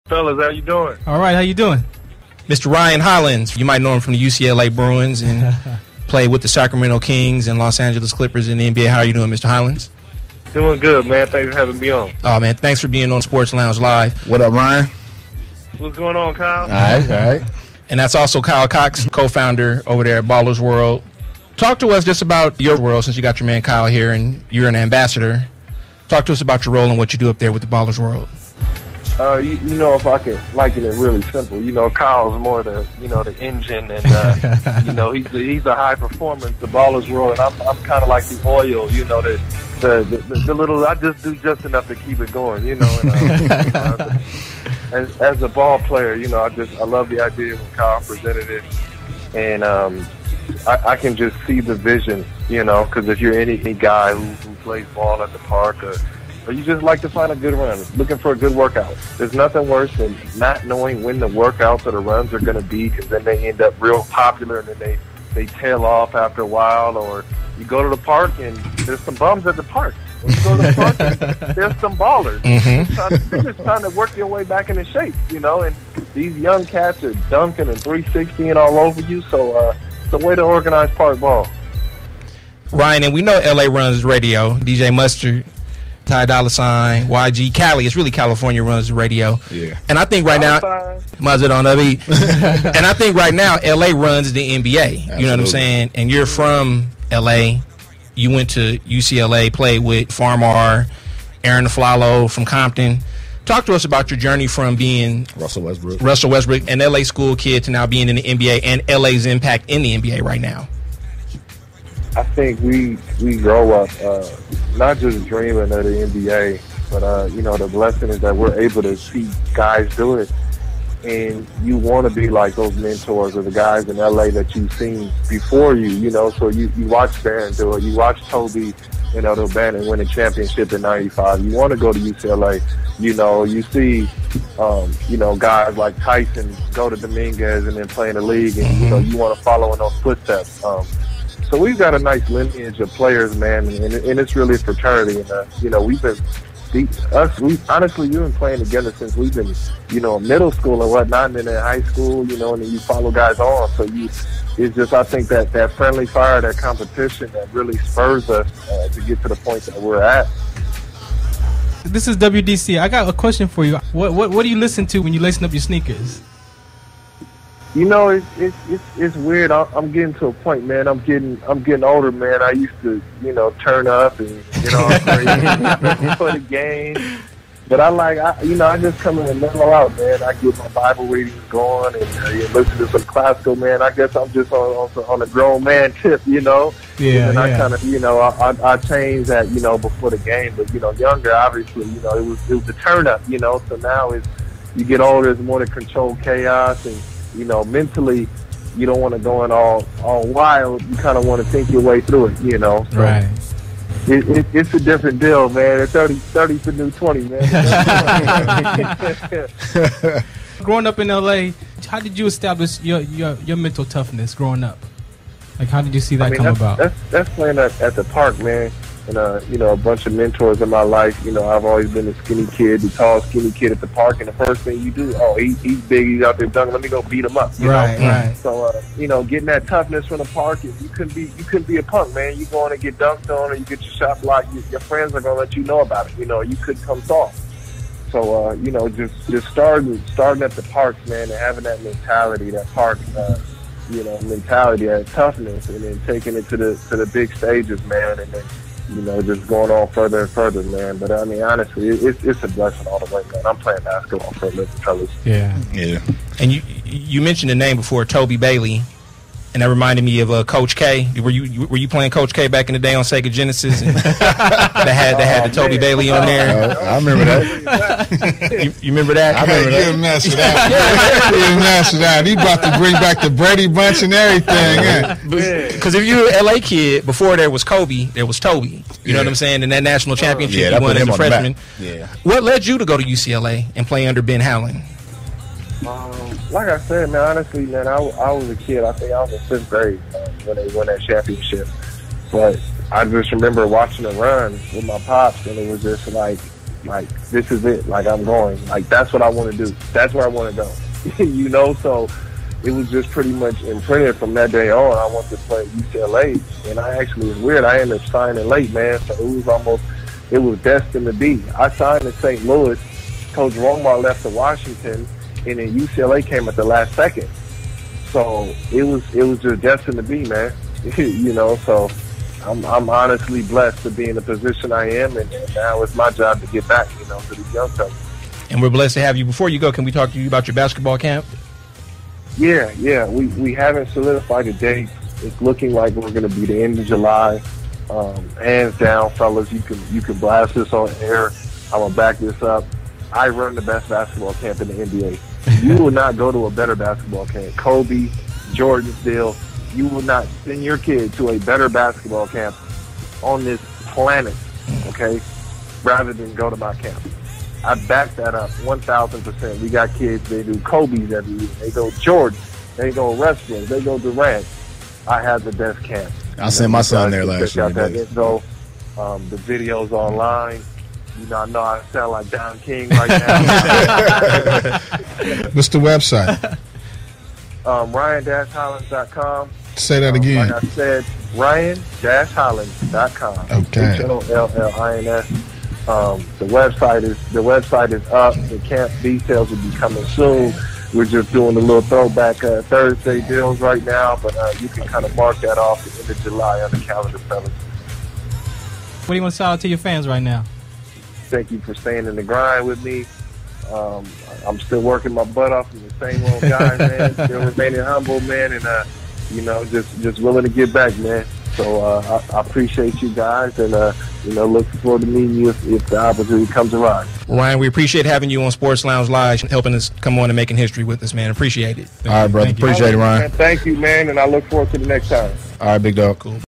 Fellas, how you doing? All right, how you doing? Mr. Ryan Hollins, you might know him from the UCLA Bruins and played with the Sacramento Kings and Los Angeles Clippers in the NBA. How are you doing, Mr. Hollins? Doing good, man. Thanks for having me on. Oh, man, thanks for being on Sports Lounge Live. What up, Ryan? What's going on, Kyle? All right. And that's also Kyle Cox, co-founder over there at Ballers World. Talk to us just about your world, since you got your man Kyle here and you're an ambassador. Talk to us about your role and what you do up there with the Ballers World. You know, if I can liken it really simple, you know, Kyle's more the engine, and you know, he's a high performance, the Ballers World, and I'm kind of like the oil, you know, the little. I just do just enough to keep it going, you know. And as a ball player, you know, I love the idea when Kyle presented it, and I can just see the vision, you know, because if you're any guy who plays ball at the park or you just like to find a good run, looking for a good workout. There's nothing worse than not knowing when the workouts or the runs are going to be, because then they end up real popular and then they tail off after a while. Or you go to the park and there's some bums at the park. When you go to the park, and there's some ballers. Mm-hmm. You're just trying to work your way back into shape, you know. And these young cats are dunking and 360 and all over you. So it's a way to organize park ball. Ryan, and we know LA runs radio. DJ Mustard, Ty Dolla $ign, YG, Cali. It's really California runs the radio. Yeah. And I think right now, Muzz it on the beat. And I think right now, LA runs the NBA. Absolutely. You know what I'm saying? And you're from LA. You went to UCLA, played with Farron, Aaron Aflalo from Compton. Talk to us about your journey from being Russell Westbrook, an LA school kid, to now being in the NBA and LA's impact in the NBA right now. I think we grow up not just dreaming of the NBA, but you know, the blessing is that we're able to see guys do it, and you want to be like those mentors or the guys in LA that you've seen before you. You know, so you watch Farron do it, you watch Toby, you know, the Bannon win a championship in '95. You want to go to UCLA. You know, you see, you know, guys like Tyson go to Dominguez and then play in the league, and you know, you want to follow in those footsteps. So we've got a nice lineage of players, man, and it's really a fraternity. And you know, we've been playing together since we've been, you know, middle school and whatnot, and then in high school, you know, and then you follow guys on. So it's just, I think that friendly fire, that competition, that really spurs us to get to the point that we're at. This is WDC. I got a question for you. What do you listen to when you lace up your sneakers? You know, it's weird. I'm getting to a point, man. I'm getting older, man. I used to, you know, turn up and, you know, crazy for the game. But I just come in and mellow out, man. I get my Bible readings going and listen to some classical, man. I guess I'm just on a grown man tip, you know. Yeah. And I kind of, you know, I changed that, you know, before the game. But, you know, younger, obviously, you know, it was the turn up, you know. So now you get older, it's more to control chaos, and you know, mentally, you don't want to go in all wild. You kind of want to think your way through it, you know. So right. It's a different deal, man. 30's the new 20, man. Growing up in LA, how did you establish your mental toughness growing up? Like, how did you see that come about? That's playing at the park, man. And, you know, a bunch of mentors in my life. You know, I've always been a skinny kid, the tall, skinny kid at the park. And the first thing you do, he's big, he's out there dunking, let me go beat him up. You know? Right. So, you know, getting that toughness from the park, you couldn't be a punk, man. You go in and get dunked on, or you get your shot blocked, your friends are going to let you know about it. You know, you couldn't come soft. So, you know, just starting at the parks, man, and having that mentality, that park, you know, mentality, that toughness, and then taking it to the big stages, man, and then, you know, just going on further and further, man. But I mean, honestly, it's a blessing all the way, man. I'm playing basketball for a living, fellas. Yeah. And you mentioned the name before, Toby Bailey, and that reminded me of Coach K. Were you playing Coach K back in the day on Sega Genesis? And that had the Toby Bailey on there. I remember that. You remember that? I remember that. He messed with that. He about to bring back the Brady Bunch and everything. Because if you're an LA kid, before there was Kobe, there was Toby. You know what I'm saying? And that national championship he won as a freshman. Yeah. What led you to go to UCLA and play under Ben Howland? Like I said, man, honestly, man, I was a kid. I think I was in 5th grade when they won that championship. But I just remember watching the run with my pops, and it was just like, like, this is it. Like, I'm going. Like, that's what I want to do. That's where I want to go. You know, so it was just pretty much imprinted from that day on. I wanted to play at UCLA, and I actually, it's weird, I ended up signing late, man, so it was destined to be. I signed in St. Louis. Coach Romar left to Washington, and then UCLA came at the last second. So it was just destined to be, man. You know, so I'm honestly blessed to be in the position I am, and now it's my job to get back, you know, to these young fellas. And we're blessed to have you. Before you go, can we talk to you about your basketball camp? Yeah. We haven't solidified a date. It's looking like we're going to be the end of July. Hands down, fellas, you can blast this on air. I'm going to back this up. I run the best basketball camp in the NBA. You will not go to a better basketball camp. Kobe, Jordan still, you will not send your kid to a better basketball camp on this planet, okay, rather than go to my camp. I back that up 1,000%. We got kids, they do Kobe's every year. They go Jordan. They go Westbrook. They go Durant. I have the best camp. I sent my son there last year. That info. The videos online. You know, I know I sound like Don King right now. What's the website? Ryan-Hollins.com. Say that again. Like I said, Ryan-Hollins.com. Okay. H-O-L-L-I-N-S. The website is up. The camp details will be coming soon. We're just doing a little throwback Thursday deals right now, but you can kind of mark that off at the end of July on the calendar, fellas. What do you want to shout out to your fans right now? Thank you for staying in the grind with me. I'm still working my butt off as the same old guy, man. Still remaining humble, man, and you know, just willing to get back, man. So I appreciate you guys, and you know, looking forward to meeting you if the opportunity comes around. Ryan, we appreciate having you on Sports Lounge Live, helping us come on and making history with us, man. Appreciate it. All right, brother. Appreciate it, Ryan. Thank you, man, and I look forward to the next time. All right, big dog. Cool.